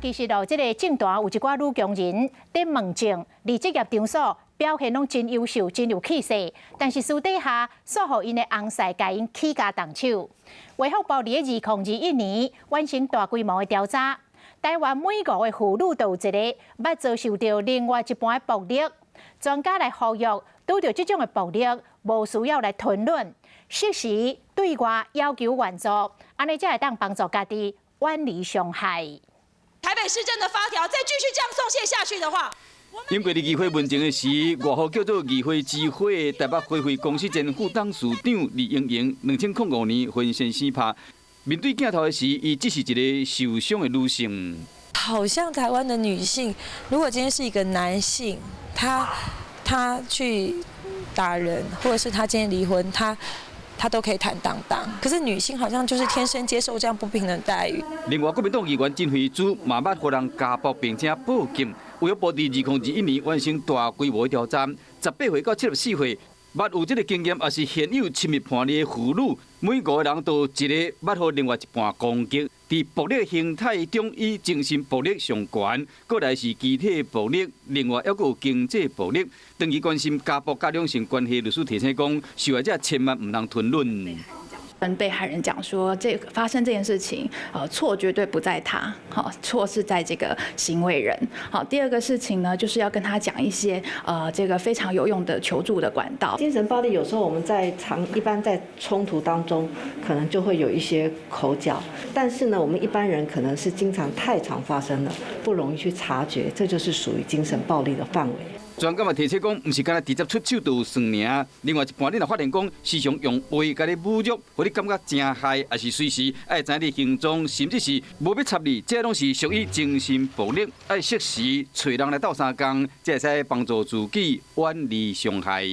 其实这个政坛有一寡女强人在问政、离职业场所表现拢真优秀、真有气势，但是私底下煞互因的翁婿甲因起家动手。卫福部伫2021年完成大规模的调查，台湾每5个妇女都有一个捌遭受到另外一半的暴力。专家来呼吁，拄到这种的暴力，无需要来吞论，适时对外要求援助，安尼才会当帮助家己远离伤害。台北市政的发条再继续这样送卸下去的话，英国伫议会问政的时，外号叫做议会之火的台北花卉公司前副董事长李英莹，2005年浑身死拍。面对镜头的时，伊只是一个受伤的女性。好像台湾的女性，如果今天是一个男性，他去打人，或者是他今天离婚，他都可以坦荡荡。可是女性好像就是天生接受这样不平等待遇。另外，国民党议员金惠珠嘛捌互人家暴，并且报警。卫福部伫2021年完成大规模调查，18岁到74岁，捌有这个经验，也是现有亲密伴侣的妇女，每5个人都有一个捌互另外一半攻击。伫暴力形态中，以精神暴力上悬，过来是肢体暴力，另外还有经济暴力。长期关心家暴加两性关系，律师提醒讲，受害者千万唔通吞论。跟被害人讲说，发生这件事情，错绝对不在他，错是在这个行为人。好，第二个事情呢，就是要跟他讲一些这个非常有用的求助的管道。精神暴力有时候我们一般在冲突当中，可能就会有一些口角，但是呢，我们一般人可能是经常太常发生了，不容易去察觉，这就是属于精神暴力的范围。专家嘛提醒讲，唔是干那直接出手就算尔，另外一半你若发现讲，时常用话甲你侮辱，互你感觉真害，还是随时爱知你行踪，甚至是无要插你，这拢是属于精神暴力，爱适时找人来斗相共，才会使帮助自己远离伤害。